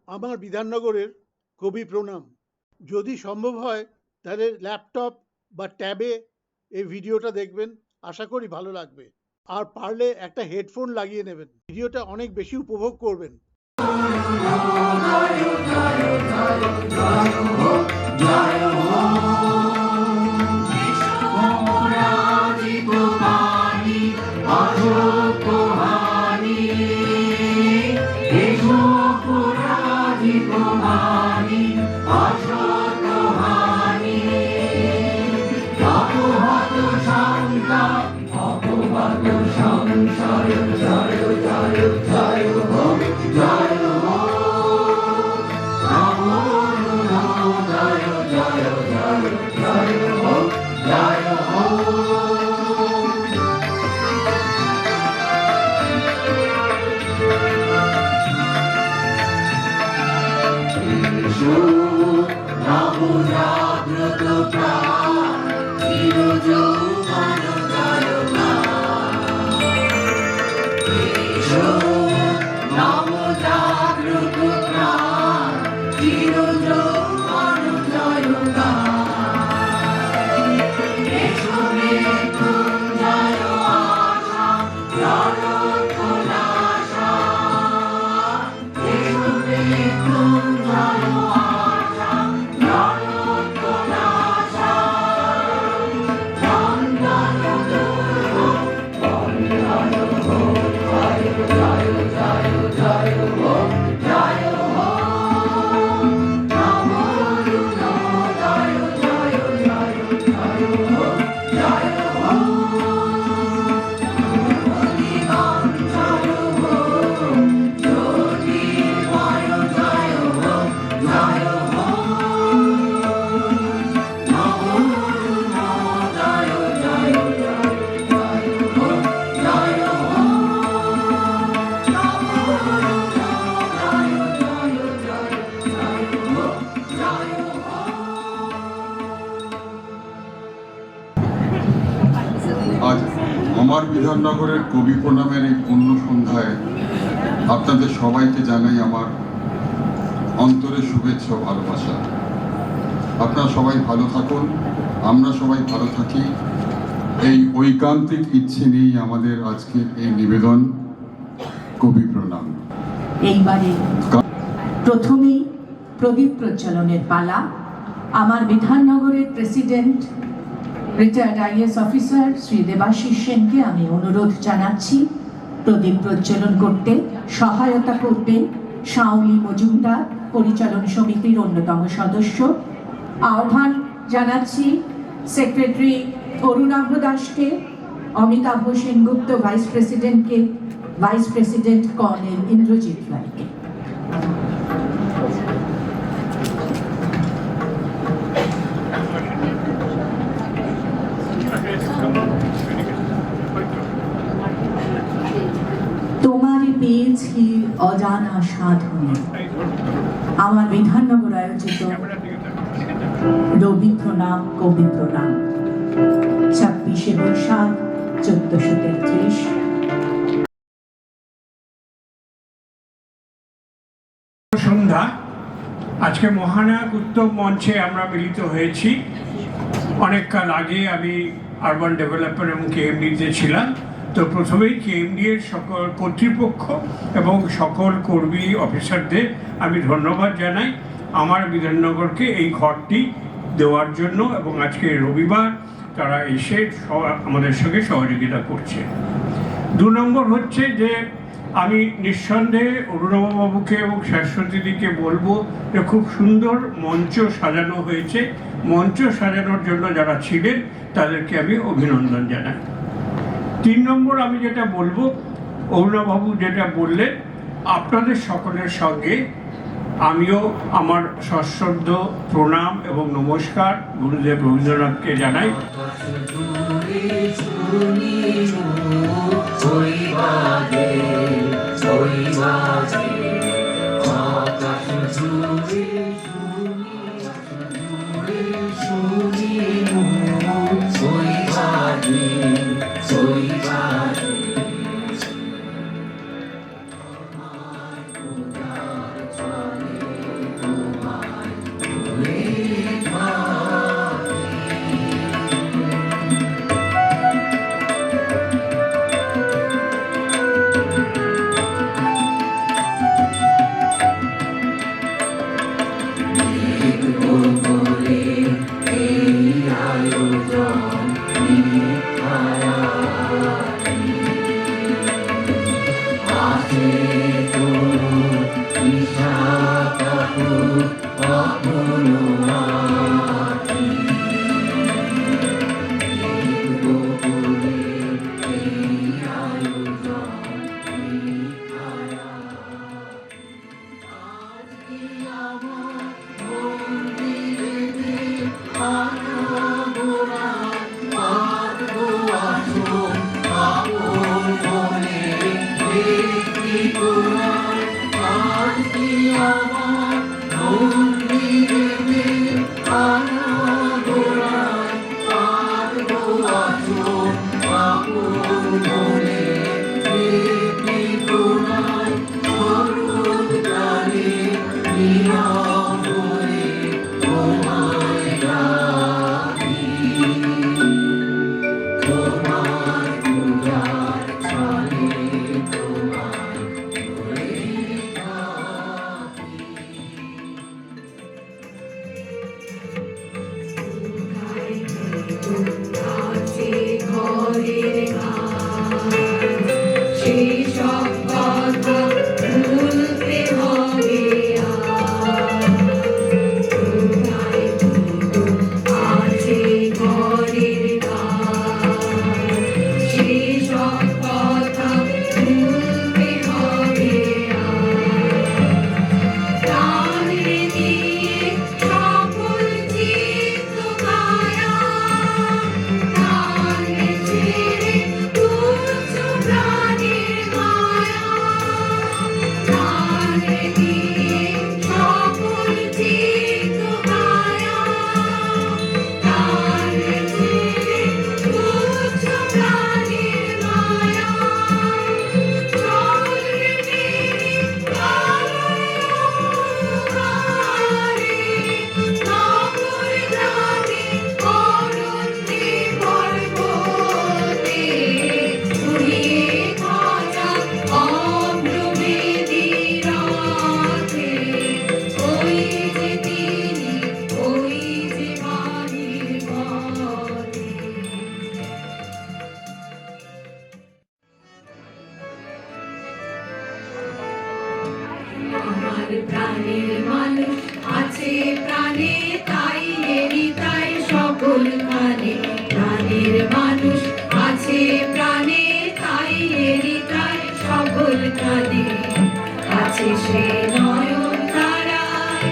আমার বিধাননগরের কবি প্রণাম। যদি সম্ভব হয় তাহলে ল্যাপটপ বা ট্যাবে এই ভিডিওটা দেখবেন, আশা করি ভালো লাগবে। আর পারলে একটা হেডফোন লাগিয়ে নেবেন, ভিডিওটা অনেক বেশি উপভোগ করবেন। আজ আমার বিধাননগরের কবি প্রণামের এই পূর্ণ সন্ধ্যায় আপনাদের সবাইকে জানাই আমার অন্তরের শুভেচ্ছা ও ভালোবাসা। আপনারা সবাই ভালো থাকুন, আমরা সবাই ভালো থাকি, এই ঐকান্তিক ইচ্ছে নিয়েই আমাদের আজকের এই নিবেদন কবি প্রণাম। এইবারে প্রথমেই প্রদীপ প্রজ্বলনের পালা। আমার বিধাননগরের president retired IAS officer Shri Debashis সেনকে আমি অনুরোধ জানাচ্ছি প্রদীপ প্রজ্বলন করতে। সহায়তা করবেন শাওলি মজুমদার, পরিচালন সমিতির অন্যতম সদস্য। আহ্বান জানাচ্ছি সেক্রেটারি অরুণাভ দাসকে, অমিতাভ সেনগুপ্ত ভাইস প্রেসিডেন্টকে, ভাইস প্রেসিডেন্ট কর্নেল ইন্দ্রজিৎ রায়কে। তোমারে পেয়েছি অজানা সাধনে, আমার বিধাননগর আয়োজিত রবি প্রণাম কবি প্রণাম 26শে বৈশাখ 1433। সন্ধ্যা আজকে মহানায়ক উত্তম মঞ্চে আমরা মিলিত হয়েছি। অনেক কাল আগে আমি আরবান ডেভেলপমেন্ট এবং কেএমডিতে ছিলাম, তো প্রথমেই কেএমডি এর সকল কর্তৃপক্ষ এবং সকল কর্মী অফিসারদের আমি ধন্যবাদ জানাই আমার বিধাননগরকে এই ঘরটি দেওয়ার জন্য, এবং আজকে রবিবার তারা এসে আমাদের সঙ্গে সহযোগিতা করছে। 2 নম্বর হচ্ছে যে আমি নিঃসন্দেহে অরুণবাবুকে এবং শাশ্বতীদিকে বলবো যে খুব সুন্দর মঞ্চ সাজানো হয়েছে। মঞ্চ সাজানোর জন্য যারা ছিলেন তাদেরকে আমি অভিনন্দন জানাই। 3 নম্বর আমি যেটা বলবো, অরুণবাবু যেটা বললেন, আপনাদের সকলের সঙ্গে আমিও আমার সশ্রদ্ধ প্রণাম এবং নমস্কার গুরুদেব রবীন্দ্রনাথকে জানাই। প্রাণের মানুষ আছে প্রাণে, তাই এরই তাই সকল খানে। প্রাণের মানুষ আছে প্রাণে, তাই এরই তাই সকল খানে। আছে সে নয়ন তারায়,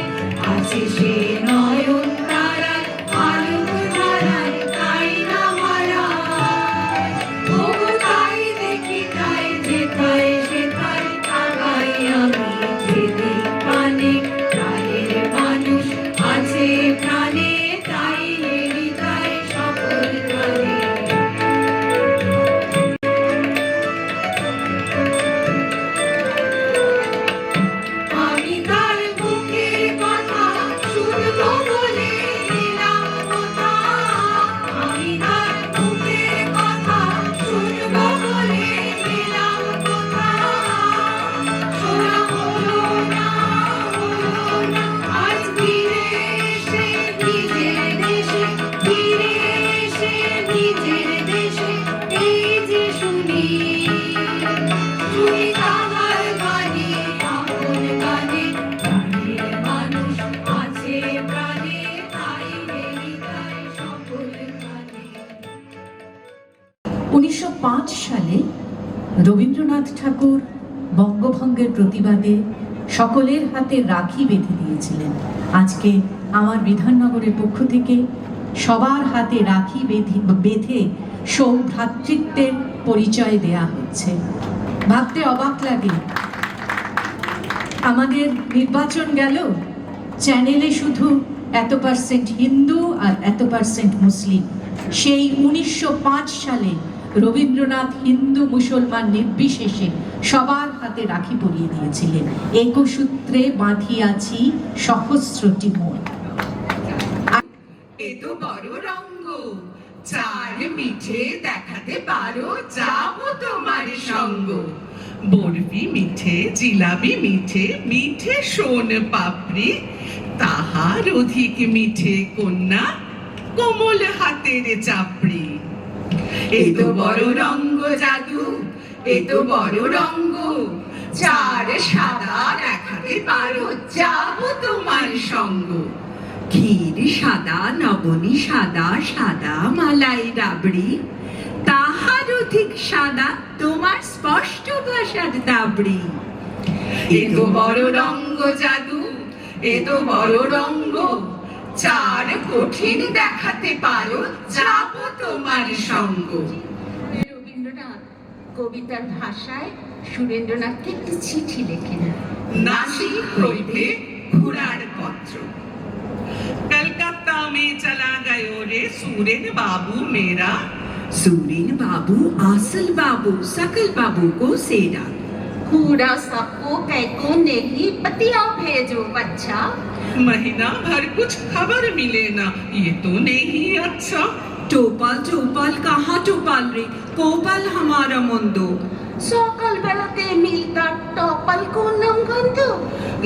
আছে সে নয়ন তারায়, আলোক ধারায় তাই না হারায়। তবু তাই দেখি তাই যেথায় সেথায় তাকাই আমি যেদিক পানে। প্রাণের মানুষ আছে প্রাণে, তাই এরই তাই সকল খানে। আমি তার বুকের কথা শুনবো বলে দিলাম কথা। আমি তার বুকের কথা শুনবো বলে দিলাম কথা। শোনা হলো না, হলো না, আজ ফিরে এসে নিজের দেশে, ফিরে এসে নিজের দেশে এই যে শুনি, শুনি তাহার বাণী আপন গানে। প্রাণের মানুষ আছে প্রাণে, তাই এরই তাই সকল খানে। 1905 সালে রবীন্দ্রনাথ ঠাকুর বঙ্গভঙ্গের প্রতিবাদে সকলের হাতে রাখি বেঁধে দিয়েছিলেন। আজকে আমার বিধাননগরের পক্ষ থেকে সবার হাতে রাখি বেঁধে সৌভ্রাতৃত্বের পরিচয় দেয়া হচ্ছে। ভাবতে অবাক লাগে, আমাদের নির্বাচন গেল, চ্যানেলে শুধু এত% হিন্দু আর এত% মুসলিম। সেই 1905 সালে রবীন্দ্রনাথ হিন্দু মুসলমান নির্বিশেষে সবার হাতে রাখি পরিয়ে দিয়েছিলেন। একসূত্রে বাঁধিয়াছি সহস্রটি মন। এ তো বড় রঙ্গ, চার মিঠে দেখাতে পারো, যাবো তোমার সঙ্গ। বরফি মিঠে, জিলাপি মিঠে, মিঠে সোন পাপড়ি, তাহার অধিক মিঠে কন্যা কোমল হাতের চাপড়ি। এ তো বড় রঙ্গ জাদু, এ তো বড় রঙ্গ, চার সাদা দেখাতে দেখাতে পারো যাবো তোমার সঙ্গ। ক্ষীর সাদা, নবনী সাদা, সাদা মালাই রাবড়ি, তাহার অধিক সাদা তোমার স্পষ্ট ভাষার দাবড়ি। এ তো বড় রঙ্গ জাদু, এ তো বড় রঙ্গ, চার কঠিন দেখাতে পারো যাবো তোমার সঙ্গ। রবীন্দ্রনাথ কবিতার ভাষায় সুরেন্দ্রনাথকে একটি চিঠি লেখেন। नासिक হইতে ঘোড়ার পত্র। कलकत्ता में चला गयो रे सूरेन बाबू मेरा। सूरेन बाबू आसल बाबू सकल बाबू को सेरा। पूरा सबको कैको नहीं पतिया भेजो बच्चा। महीना भर कुछ खबर मिले ना, ये तो नहीं अच्छा। टोपाल टोपाल कहाँ टोपाल रे, कोपाल हमारा मंदो। सकाल बेलाते मिलता टॉपल को नंगन दो।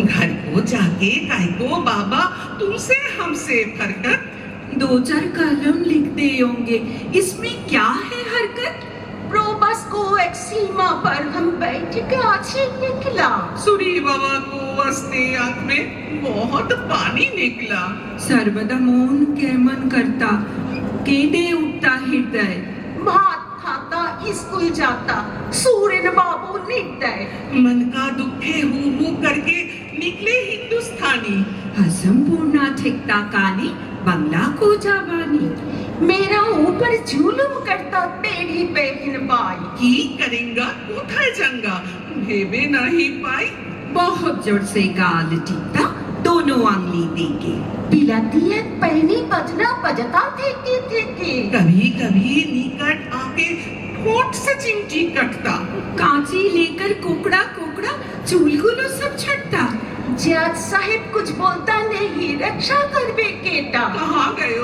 घर को जाके काय को बाबा तुमसे हमसे फरकत। दो चार कलम लिखते होंगे, इसमें क्या है हरकत। प्रोबस को एक सीमा पर हम बैठ के अच्छे निकला। सूरी बाबा को हंसते आंख में बहुत पानी निकला। सर्वदा मौन केमन करता, केदे उठता हृदय। भात खाता स्कूल जाता, सूर्य बाबू निर्दय। मन का दुखे हु करके निकले हिंदुस्तानी। असंपूर्णा ठेकता कानी, बंगला को जावानी। मेरा ऊपर जुलुम करता तेरी बहन बाई। की करेंगा कोठाय जंगा, भेबे नहीं पाई। बहुत जोर से गाल टीकता दोनों आंगली देके। पिलाती है पहनी बजना बजता थे के। कभी कभी निकट आके होठ से चिमटी कटता। कांची लेकर कोकड़ा कोकड़ा चूलगुलो सब छटता। जज साहिब कुछ बोलता नहीं, रक्षा कर बेटा। कहाँ गए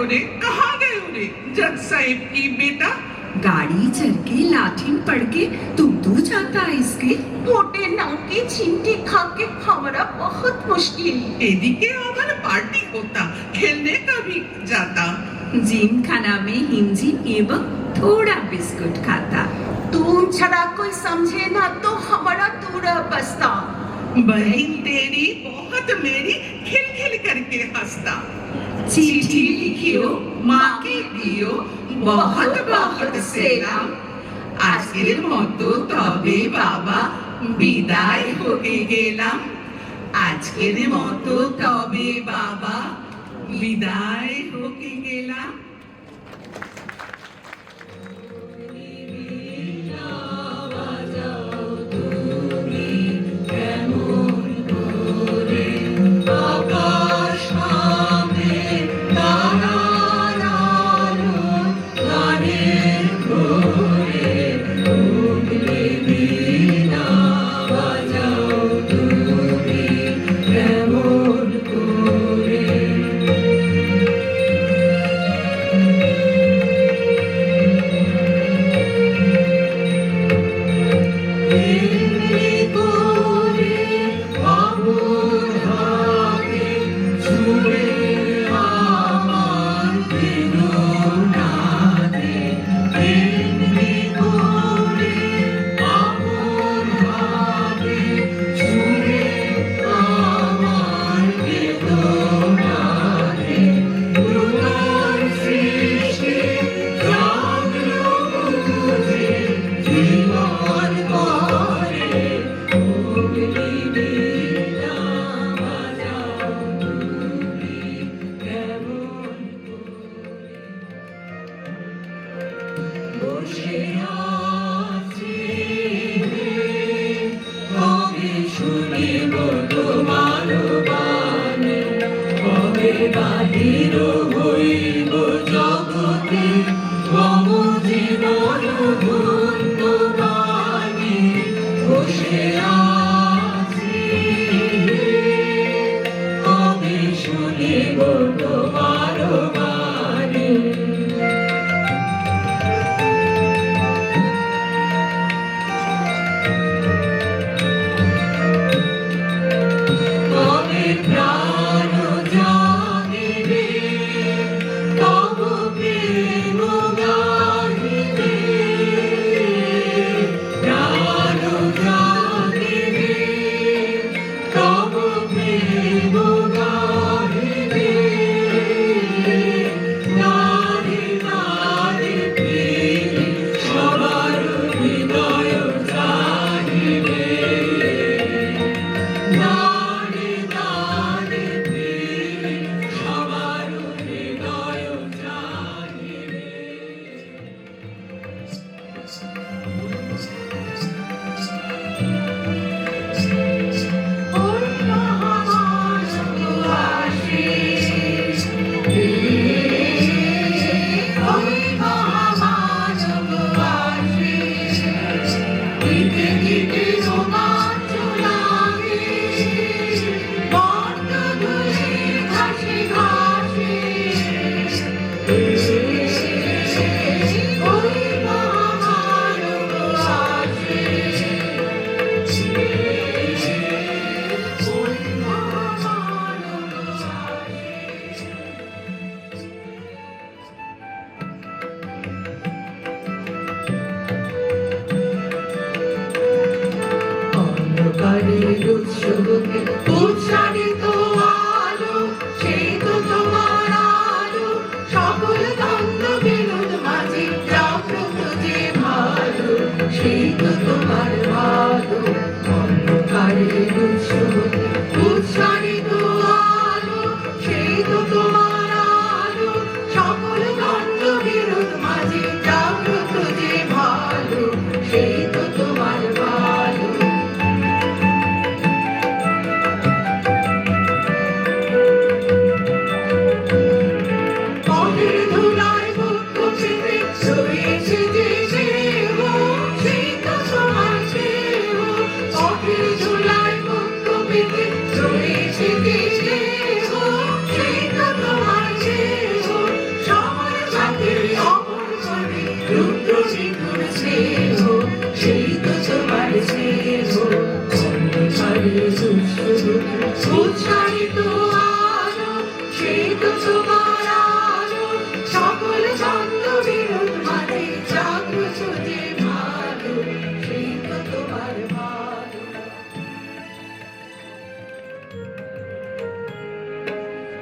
रे जज साहिब की बेटा। गाड़ी चल के लाठीन पड़ के तुम तू जाता इसके। टोटे नाम की चिमटी खा के हमारा बहुत मुश्किल। एदिके आवर पार्टी होता, खेलने का भी जाता। जिम खाना में हिंजिम एवं थोड़ा बिस्कुट खाता। तुम छड़ा कोई समझे ना तो हमारा दूरा बसता। बहन तेरी बहुत मेरी खिल खिल करके हंसता। चिट्ठी लिखियो माँ के दियो, बहुत बहुत सेलाम। আজকের মতো তবে বাবা বিদায় হয়ে গেলাম। আজকের মতো তবে বাবা বিদায় হয়ে গেলাম। Come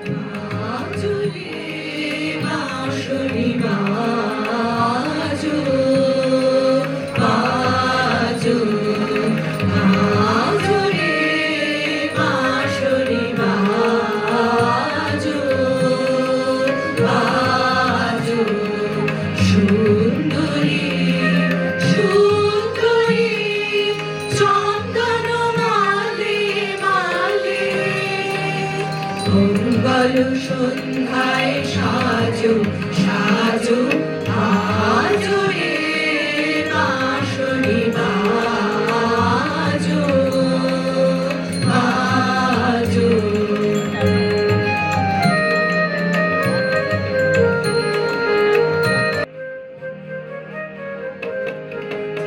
বাজো রে বাঁশরি বাজো, বাজো, বাজো রে বাঁশরি বাজো, বাজো। সুন্দরী সুন্দরী চন্দন মালে মালে, মঙ্গল সন্ধ্যায় সাজো সাজো, আজো রে বাঁশরি বাজো, বাজো।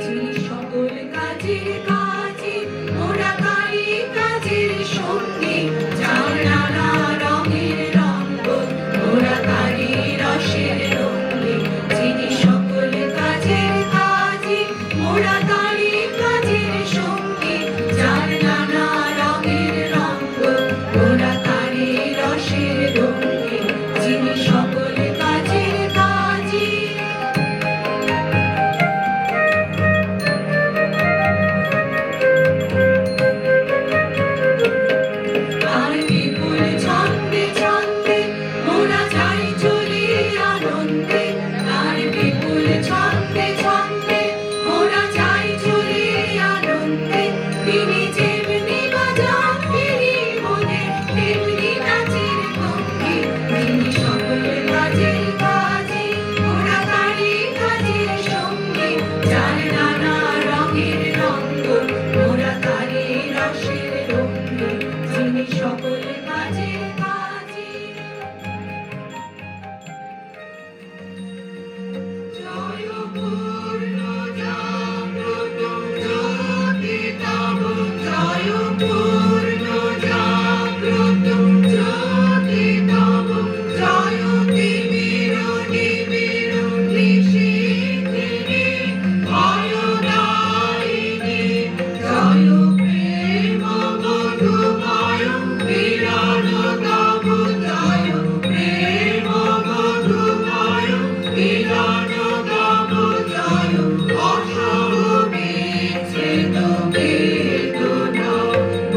যিনি সকল কাজের কাজে মোরা তারি কাজের সঙ্গে, যার নানা রঙের রঙ্গ মোরা তারি রসের রঙ্গে। যিনি সকল কাজের কাজে মোরা তারি কাজের সঙ্গে, যার নানা রঙের রঙ্গ মোরা তারি রসের রঙ্গে। যিনি সকল কাজের কাজে আর বিপুল ছন্দে ছন্দে মোরা যাই চলে আনন্দে, আর বিপুল ছন্দে ছন্দে মোরা যাই চলে আনন্দে। তিনি যেমনি বাজান ফিরি মনে, তেমনি নাচের ভঙ্গি। তিনি সকল কাজের কাজে মোরা তারি কাজের সঙ্গে, যার নানা রঙের রঙ্গ মোরা তারি রসের রঙ্গে। যিনি সকল কাজের কাজে জয় পূর্ণ জাগ্রত জ্যোতি তব, জয় পূর্ণ জাগ্রত জ্যোতি তব, জয় তিমির নিবিড় নিশীথিনী ভয়দায়িনী, জয় প্রেম মধুময় মিলন তব, জয় প্রেম মধুময় মিলন তব, জয় অসহবিচ্ছেদ বেদনা,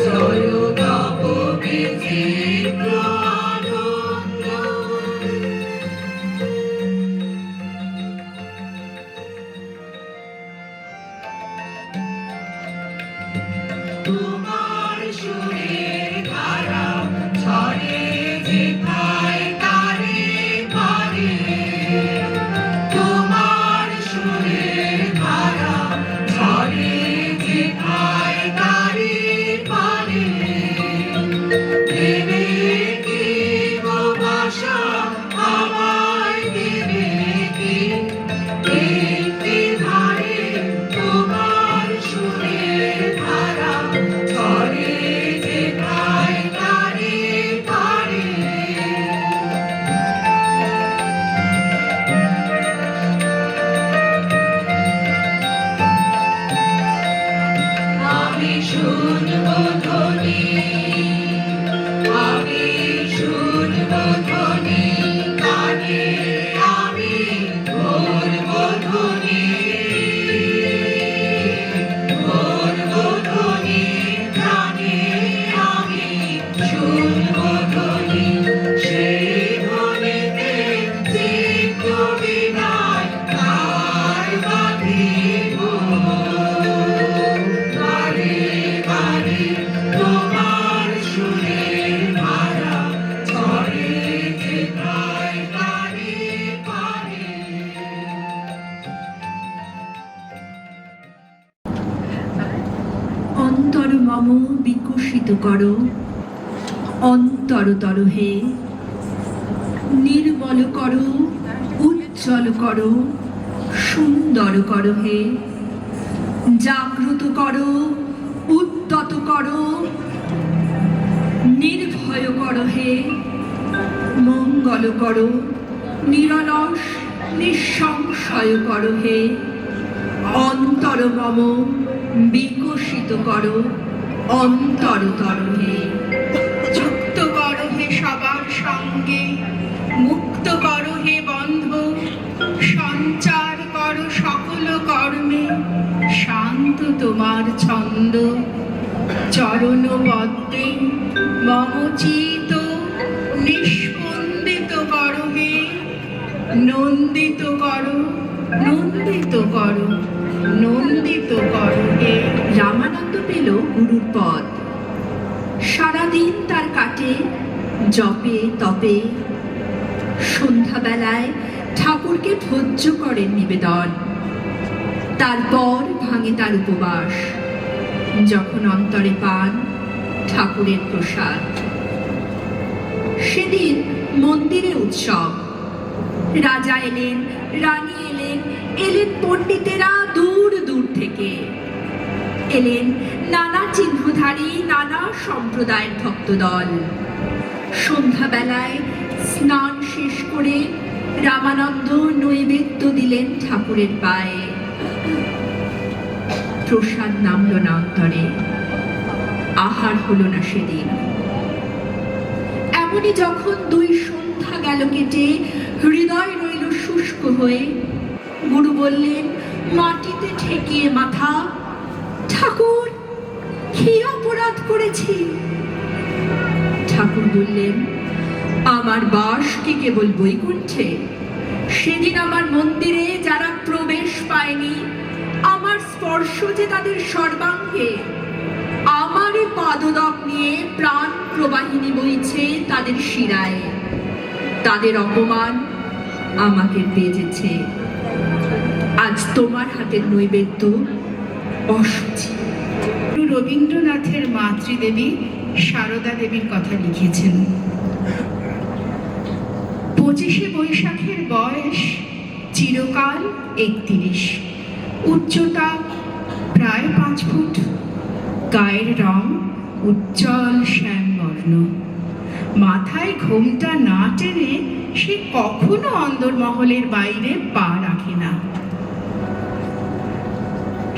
জয় তব বিচিত্র আনন্দ। তোমার সুরের ধারা ছড়ে যেথায় তারে পারে, তোমার সুরের ধারা ছড়ে যেথায় তারে পারে। দেবে কি গো বাসা আমায়, দেবে কি একটি ধারে, তোমার সুরের ধারা ছড়ে যেথায় তারে পারে। আমি শুনবো ধ্বনি, আমি শুনবো ধ্বনি কানে, আমি ধরবো ধ্বনি, ধরবো ধ্বনি প্রাণে, আমি শুনবো ধ্বনি। সেই ধ্বনিতে চিত্ত বিনায় তার বাঁধিব, বারে বারে তোমার সুরের ধারা ছড়ে যেথায় তারে পারে। অন্তর মম বিকশিত করো, অন্তরতর হে নির্মল করো, উজ্জ্বল করো, সুন্দর করো হে। জাগ্রত করো, উদ্যত করো, নির্ভয় করো হে। মঙ্গল করো, নিরলস নিঃসংশয় করো হে। অন্তর মম বিকশিত করো, অন্তরতর হে। যুক্ত করো হে সবার সঙ্গে। চরণ পদ্মে মম চিত নিষ্পন্দিত করো হে, নন্দিত করো, নন্দিত করো, নন্দিত করো হে। রামানন্দ পেল গুরুর পদ। সারাদিন তার কাটে জপে তপে। সন্ধ্যাবেলায় ঠাকুরকে ভোজ্য করেন নিবেদন। তারপর ভাঙে তার উপবাস, যখন অন্তরে পান ঠাকুরের প্রসাদ। সেদিন মন্দিরে উৎসব। রাজা এলেন, রানী এলেন, এলেন পণ্ডিতেরা দূর দূর থেকে। এলেন নানা চিহ্নধারী, নানা সম্প্রদায়ের ভক্তদল। সন্ধ্যাবেলায় স্নান শেষ করে রামানন্দ নৈবেদ্য দিলেন ঠাকুরের পায়ে। প্রসাদ নামল না অন্তরে, আহার হলো না সেদিন। এমনই যখন দুই সন্ধ্যা গেল কেটে, হৃদয় রইল শুষ্ক হয়ে, গুরু বললেন মাটিতে ঠেকিয়ে মাথা, ঠাকুর কি অপরাধ করেছি? ঠাকুর বললেন, আমার বাস কি কেবল বৈকুণ্ঠে? সেদিন আমার মন্দিরে যারা প্রবেশ পায়নি, আমার স্পর্শ যে তাদের সর্বাঙ্গে। আমার পাদদক নিয়ে প্রাণ প্রবাহিনী বইছে তাদের শিরায়। তাদের অপমান আমাকে বেজেছে। আজ তোমার হাতের নৈবেদ্য অশুচি। রবীন্দ্রনাথের মাতৃদেবী সারদা দেবীর কথা লিখেছেন। 25শে বৈশাখের বয়স চিরকাল 31, উচ্চতা প্রায় 5 ফুট, গায়ের রং উজ্জ্বল শ্যামবর্ণ। মাথায় ঘোমটা না টেনে সে কখনো অন্দরমহলের বাইরে পা রাখে না।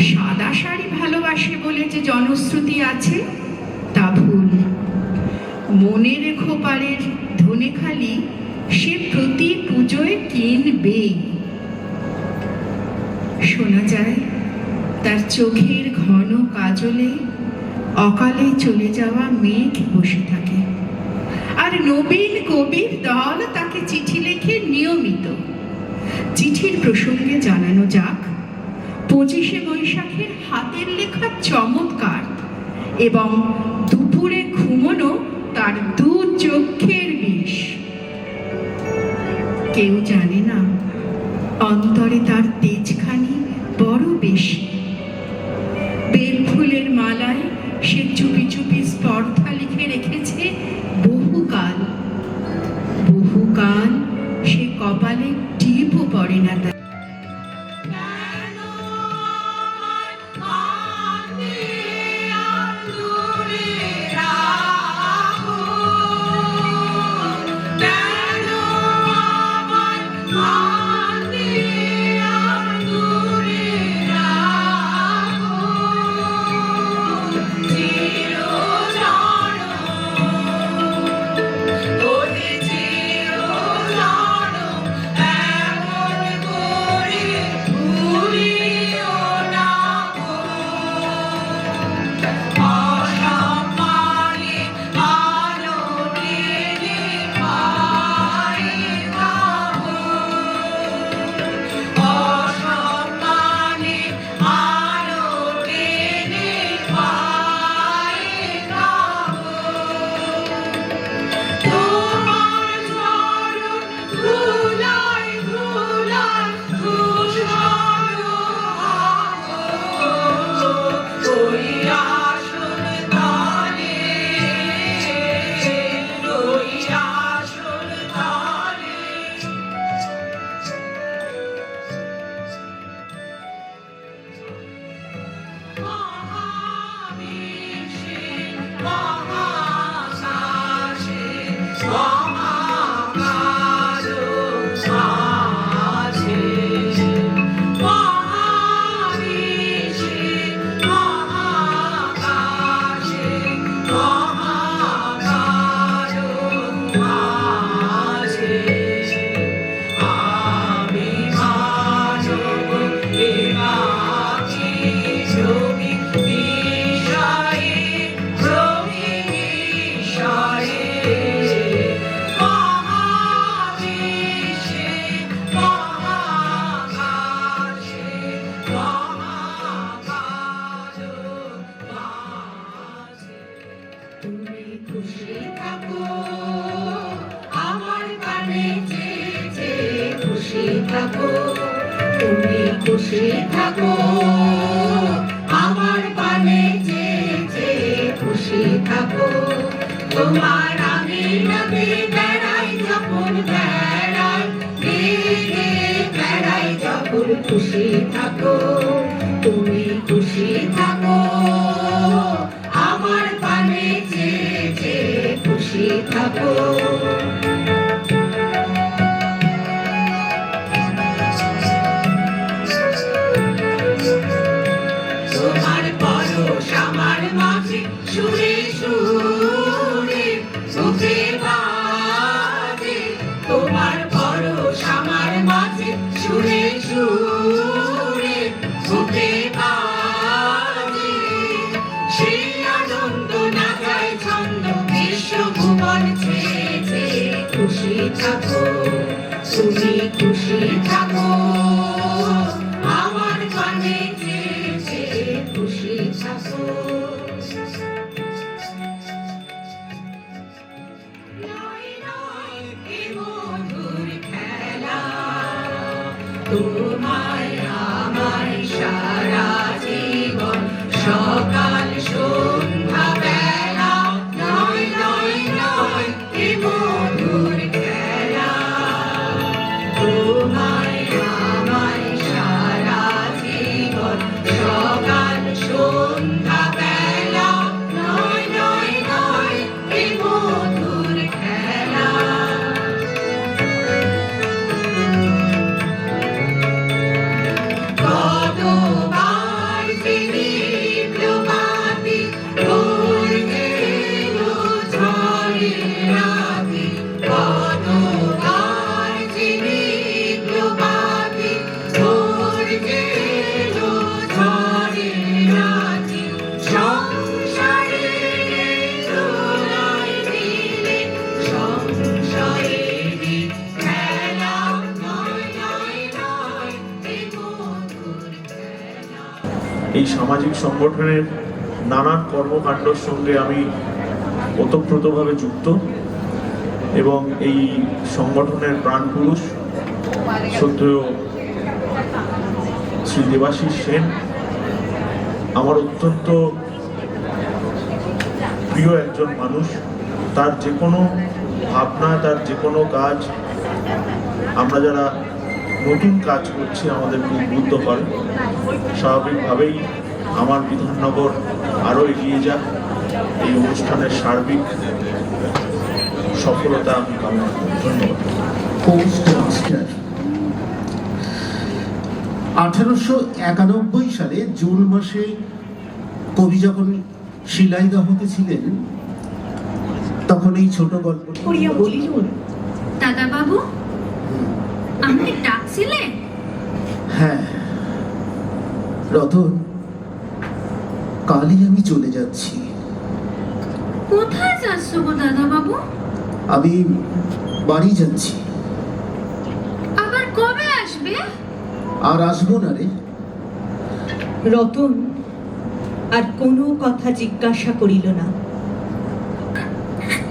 সাদা শাড়ি ভালোবাসে বলে যে জনশ্রুতি আছে তা ভুল। মনের খোপারের ধনেখালি সে প্রতি পুজোয় কিনবে। শোনা যায় তার চোখের ঘন কাজলে অকালে চলে যাওয়া মেঘ বসে থাকে, আর নবীন কবির দল তাকে চিঠি লেখে নিয়মিত। চিঠির প্রসঙ্গে জানানো যাক, 25শে বৈশাখের হাতের লেখা চমৎকার এবং দুপুরে ঘুমোনো তার 2 চক্ষের বিষ। কেউ জানে না অন্তরে তার তেজখানি বড় বেশি। বেলফুলের মালায় সে চুপি চুপি স্পর্ধা লিখে রেখেছে বহুকাল। বহুকাল সে কপালে টিপও পড়ে না তার। ছবি বিষয়ে থাকো, তুমি খুশি থাকো, আমার পানে যে যে খুশি থাকো। তোমার আমি নদী বেড়াই যখন বেড়াই, বেড়াই যখন খুশি থাকো, তুমি খুশি থাকো, আমার পানে যে যে খুশি থাকো। তোমার পরশ আমার মাঝে সুরে সুরে সুখে বাজে, তোমার পরশ আমার মাঝে সুরে সুরে সুখে বাজে, সেই আনন্দ না যায় ছন্দ বিশ্ব ভুবন ছেয়ে খুশি থাকো, তুমি খুশি থাকো, আমার পানে যে যে খুশি থাকো। নয় নয় এ মধুর খেলা, তোমায় আমায় সারা জীবন সকাল সন্ধ্যা বেলা। নয় নয় নয় এ মধুর খেলা, তোমায় আমায় সারা জীবন সকাল সন্ধ্যা বেলা। নয় নয় নয় এ মধুর খেলা। কতবার বিবিধ বাতি ভোর গেল ঝড়ে রাতে, কতবার বিবিধ বাতি ভোর গেল ঝড়ে রাতে, সংসারের দোলায় দিলে সংশয়েরই খেলা। নয় নয় নয় এ মধুর খেলা। এই সামাজিক সংগঠনের নানান কর্মকাণ্ডের সঙ্গে আমি ওতপ্রোতভাবে যুক্ত এবং এই সংগঠনের প্রাণপুরুষ শ্রদ্ধেয় শ্রী দেবাশিস সেন আমার অত্যন্ত প্রিয় একজন মানুষ। তার যে কোনো ভাবনা, তার যে কোনো কাজ, আমরা যারা নতুন কাজ করছি আমাদেরকে উদ্বুদ্ধ করে। স্বাভাবিকভাবেই আমার বিধাননগর আরও এগিয়ে যাক, এই অনুষ্ঠানের সার্বিক সফলতা আমি কামনা করি। ধন্যবাদ। পোস্ট মাস্টার 1891 সালে জুন মাসে কবি যখন শিলাইদহতে ছিলেন তখন এই ছোট গল্প করিয়া বলিল, দাদা বাবু, আমাকে ডাকছিলে? হ্যাঁ রতন, কালই আমি চলে যাচ্ছি। কোথায় যাচ্ছ গো দাদা বাবু? আমি বাড়ি যাচ্ছি। আবার কবে আসবে? আর আসবো না রে। রতন আর কোনো কথা জিজ্ঞাসা করিল না।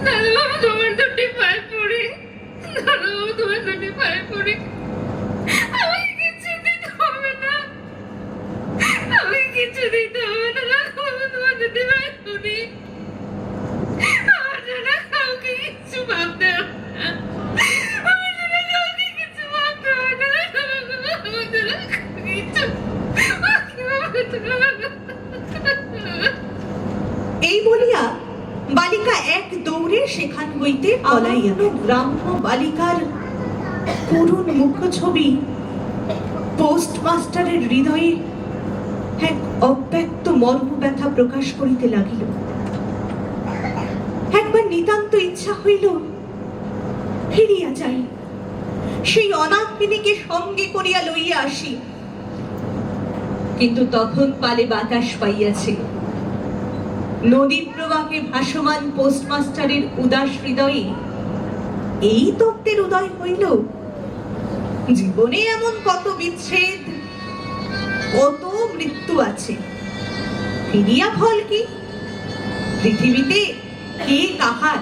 দাদা বাবু, তোমার দুটি পায়ে পড়ি। দাদা বাবু, তোমার দুটি পায়ে পড়ি। আমাকে কিছু দিতে হবে না, আমাকে কিছু দিতে হবে না। দাদা বাবু, তোমার দুটি পায়ে পড়ি। আমার জন্য কাউকে কিছু ভাবতে হবে না। আমার জন্য কাউকে কিছু ভাবতে হবে না। দাদা বাবু, আমার জন্য কিছু ভাবতে হবে না। এই বলিয়া বালিকা এক দৌড়ে সেখান হইতে পলাইয়া গেল। গ্রাম্য বালিকার করুণ মুখছবি পোস্টমাস্টারের হৃদয়ে এক অব্যক্ত মর্ম ব্যথা প্রকাশ করিতে লাগিল। একবার নিতান্ত ইচ্ছা হইল ফিরিয়া যাই, সেই অনাথিনীকে সঙ্গে করিয়া লইয়া আসি। কিন্তু তখন পালে বাতাস পাইয়াছে। নদী প্রবাহে ভাসমান পোস্টমাস্টারের উদাস হৃদয়ে এই তত্ত্বের উদয় হইল, জীবনে এমন কত বিচ্ছেদ, কত মৃত্যু আছে, ফিরিয়া ফল কি? পৃথিবীতে কে কাহার?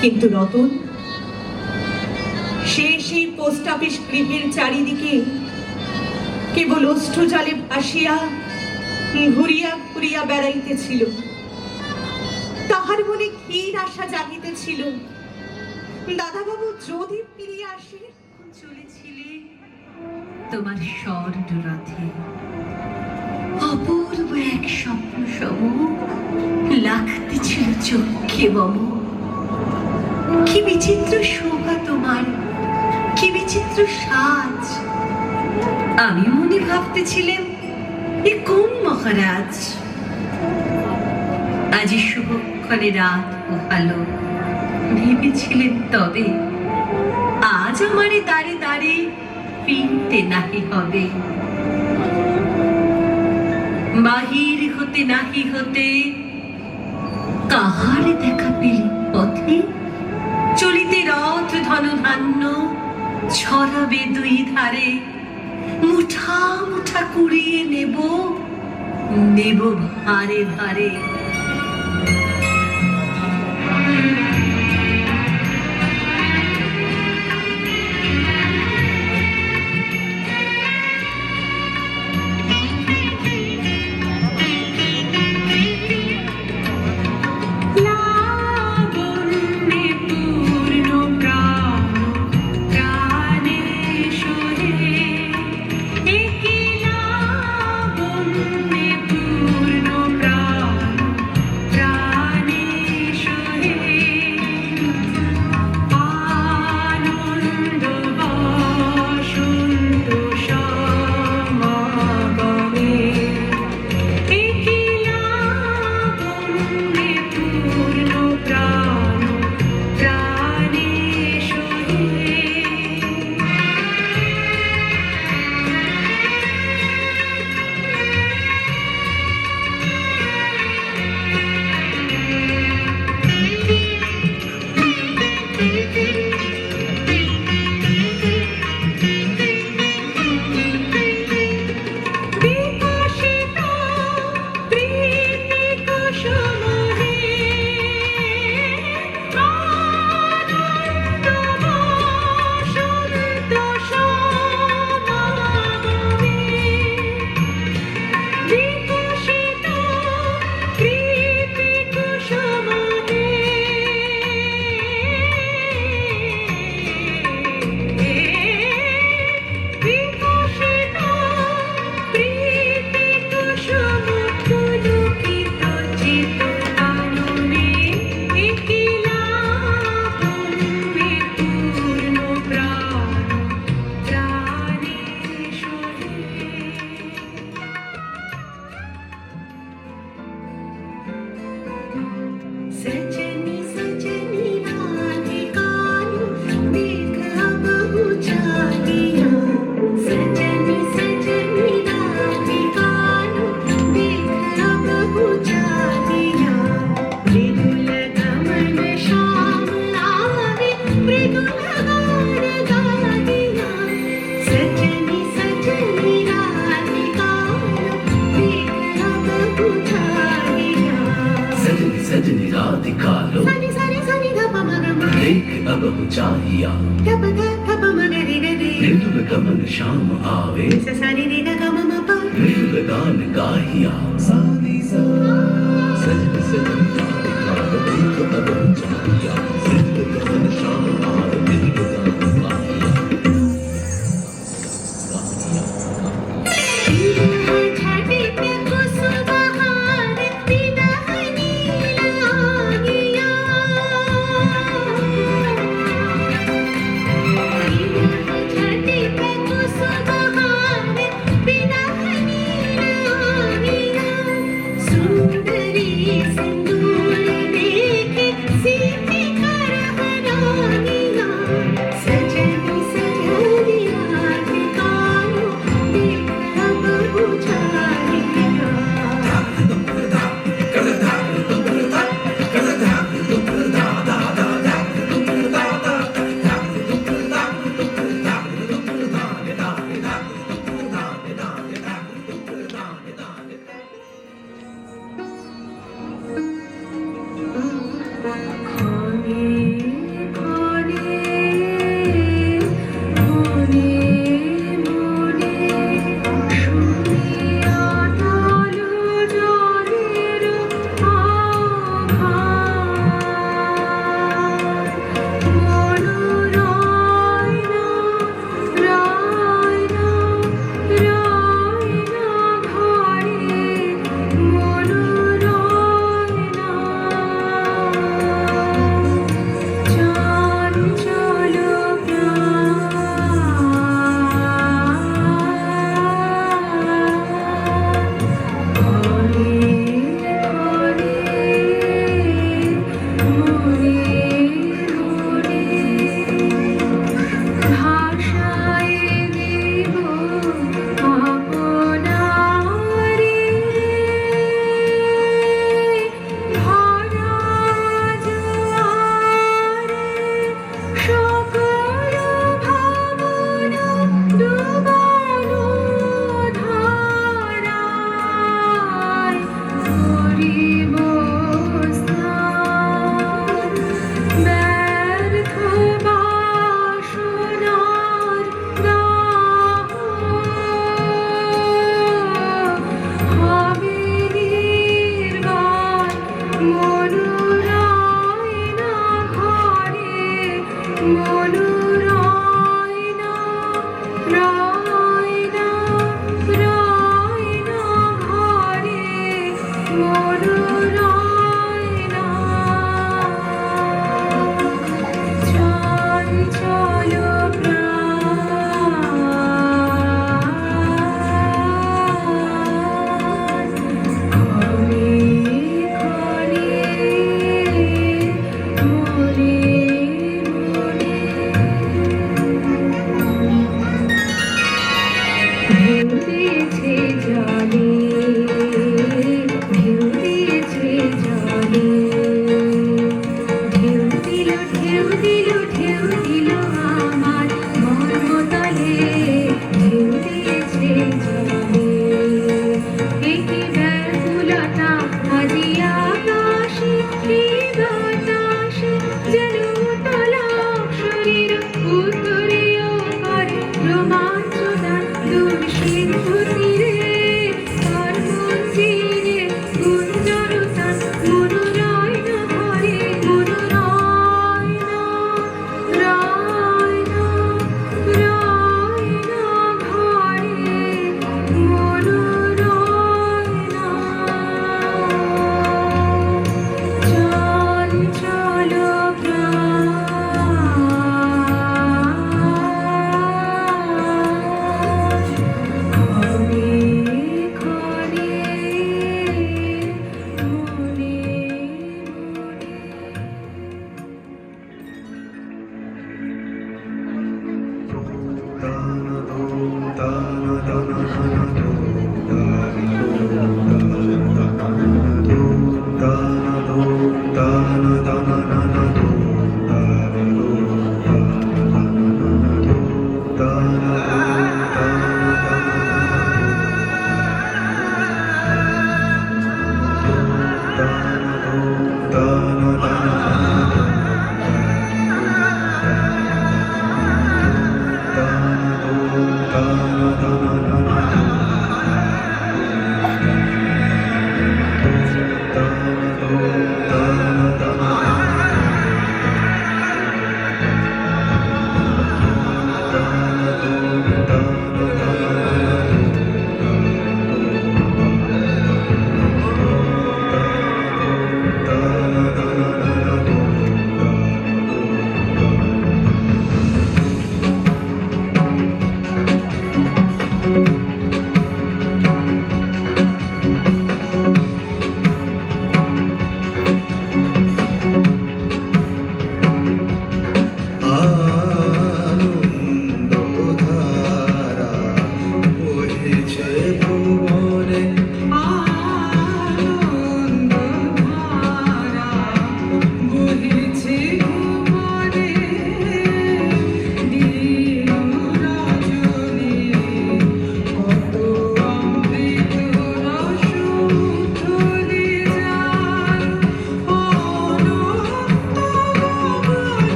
কিন্তু রতন সে সেই পোস্ট অফিস গৃহের চারিদিকে কেবল অশ্রু জলে ভাসিয়া ঘুরিয়া ঘুরিয়া বেড়াইতেছিল। তাহার মনে ক্ষীর আশা জাগিতেছিল, দাদাবাবু যদি ফিরিয়া আসে। চলেছিলে তোমার স্বর্ণ রথে, অপূর্ব এক স্বপ্ন সম লাগতেছিল চোখে মম। কি বিচিত্র শোভা তোমার, কি বিচিত্র সাজ। আমি মনে ভাবতেছিলাম এ কোন মহারাজ। আজি শুভক্ষণে রাত পোহালো, ভেবেছিলেন তবে আজ আমারে দাঁড়ে দাঁড়ে ফিরতে নাহি হবে। বাহির হতে নাহি হতে কাহার দেখা পেলি পথে, চলিতে রথ ধন ধান্য ছড়াবে দুই ধারে। মুঠা মুঠা কুড়িয়ে নেব, নেব ভারে ভারে। चाहिया मृदुल गमन शाम आवे मृदुल गान गाहिया सजन सजन देख अब चाहिया मृदुल गमन शाम आवे मृदुल गान गाहिया सुंदरी सिंदूर देखे सीते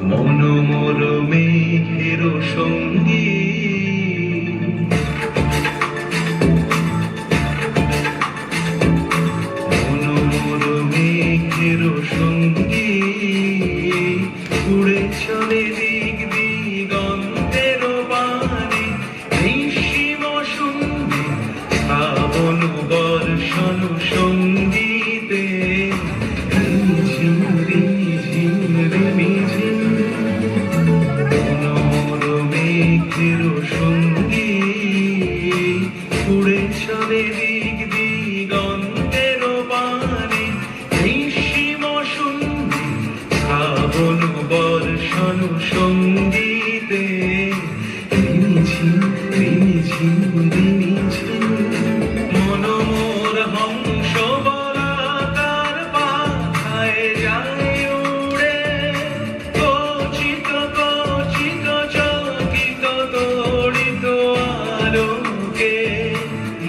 মনোমর মেঘের সঙ্গী মনোমর মেঘের সঙ্গী উড়ে চলে দিক দিগন্তের বাণী নিঃসীম শুনবে শ্রাবণ বর্ষণ সঙ্গীতে ঝিম ঝিম ঝিম মনোর মেঘের সঙ্গী উড়ে চলে দিক দিগন্তের বাণী নিঃসীম শুনবে শ্রাবণ বর্ষণ সঙ্গীতে ঝিম ঝিম ঝিম মনোমর হংস বলাকার পাখায় যায় উড়ে কচিত কচিত চকিত তড়িত আলোকে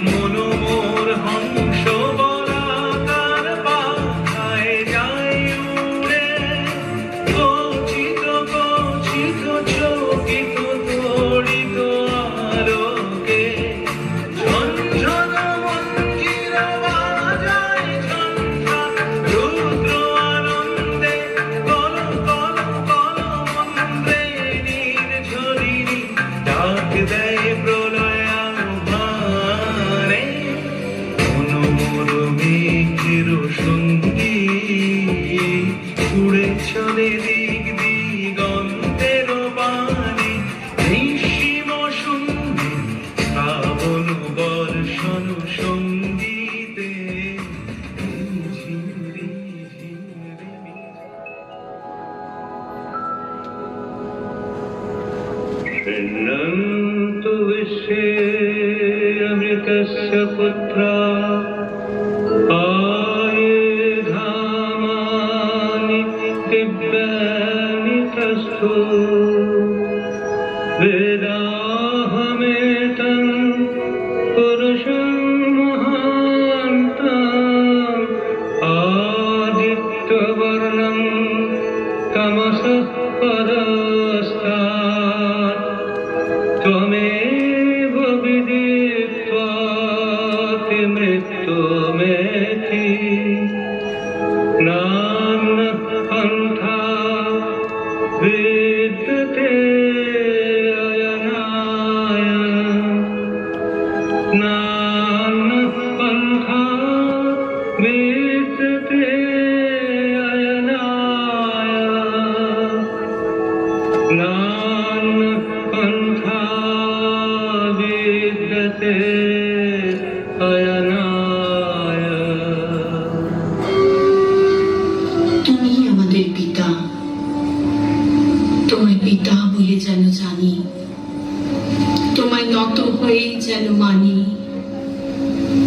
মনোমর হংস বলাকার পাখায় যায় উড়ে কচিত কচিত চকিত তড়িত আলোকে ঝনঝন মঞ্জির বাজায় ঝঞ্ঝা রুদ্র আনন্দে কল কল কল মন্ত্রে নির্ঝরিণী ডাক দেয় প্রলয় আহ্বানে মনোমর মেঘের সঙ্গী উড়ে চলে দিক দিগন্তের বাণী নিঃসীম শুনবে শ্রাবণ বর্ষণ সঙ্গীতে ঝিম ঝিম शृण्वन्तु विश्वे अमृतस्य पुत्रा आयुधामानि दिव्यानि तस्थु वेदाहमेतं पुरुषं महान्तम् आदित्यवर्णं तमसः परास्तात् त्वमेव विदित्वाति मृत्युमेति नान्यः पन्था विद्यते अयनाय नान्यः पन्था विद्यते अयनाय नान्यः पन्था विद्यते अयनाय তুমি আমাদের পিতা, তোমায় পিতা বলে যেন জানি, তোমায় নত হয়ে যেন মানি।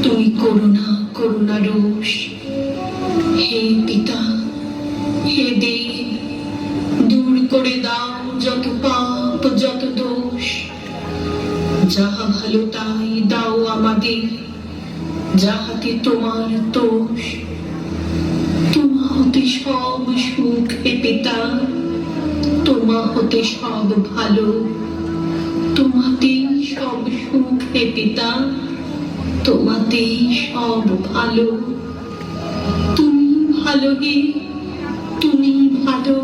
তুমি করুণা করুণা রোষ, হে পিতা হে দেব, দূর করে দাও যত পাপ যত দোষ। যাহা ভালো তাই দাও আমাদের, যাহাতে তোমার দোষ। তোমা হতে সব সুখ হে পিতা, তোমা হতে সব ভালো। তোমাতেই সব সুখ হে পিতা, তোমাতেই সব ভালো। তুমি ভালো হে, তুমি ভালো,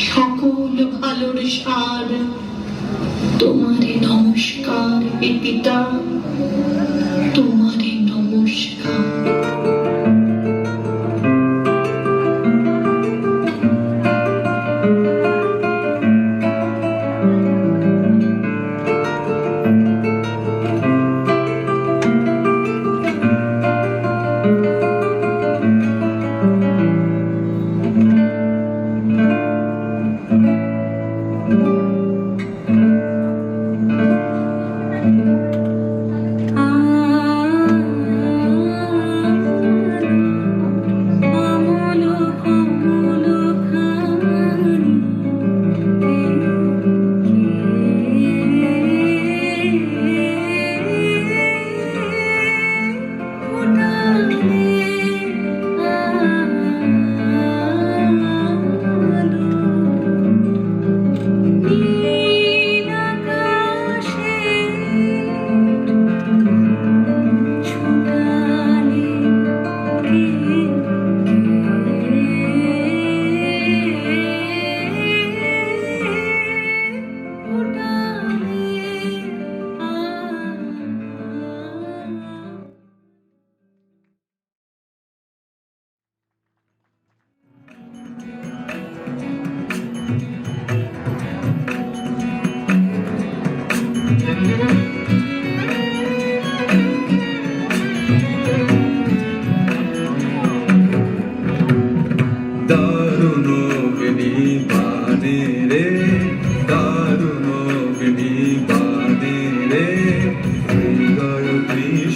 সকল ভালোর সার। তোমারে নমস্কার হে পিতা, তোমারে নমস্কার।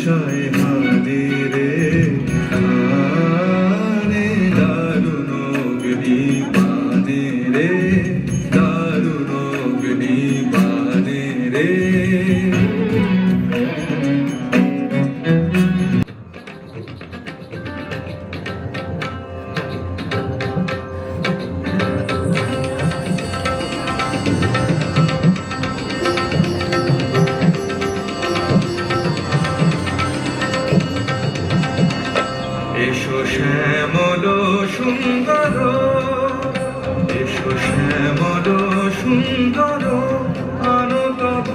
বিষয় হানে রে হানে দারুণ অগ্নি বানে রে দারুণ অগ্নি বানে রে এসো শ্যামল সুন্দর এসো শ্যামল সুন্দর আনতপ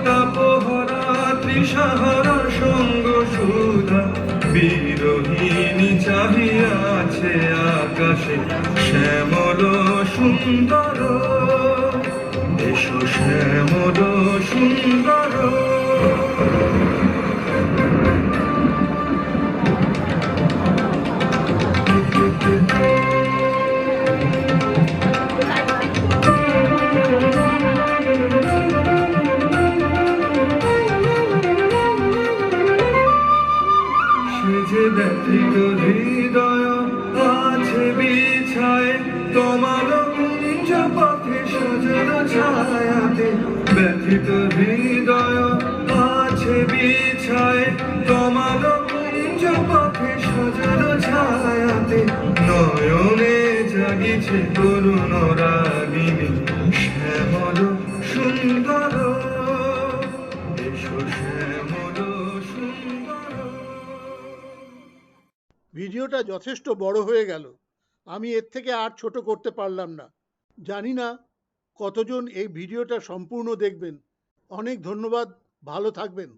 তাপহরা ত্রিসাহর সঙ্গ সুধা বিরোহিণী চাহিয়াছে আকাশে শ্যামল সুন্দর এসো শ্যামল সুন্দর যে ব্যথিত হৃদয় আছে বিছায় তোমার কুঞ্জ পথে সজল ছায়াতে ব্যথিত হৃদয় আছে বিছায় তোমার কুঞ্জ পথে সজল ছায়াতে নয়নে জাগিছে তরুণ রাগিনী শ্যামল সুন্দর এসো শ্যামল সুন্দর। ভিডিওটা যথেষ্ট বড় হয়ে গেল, আমি এর থেকে আর ছোট করতে পারলাম না। জানি না কতজন এই ভিডিওটা সম্পূর্ণ দেখবেন। অনেক ধন্যবাদ, ভালো থাকবেন।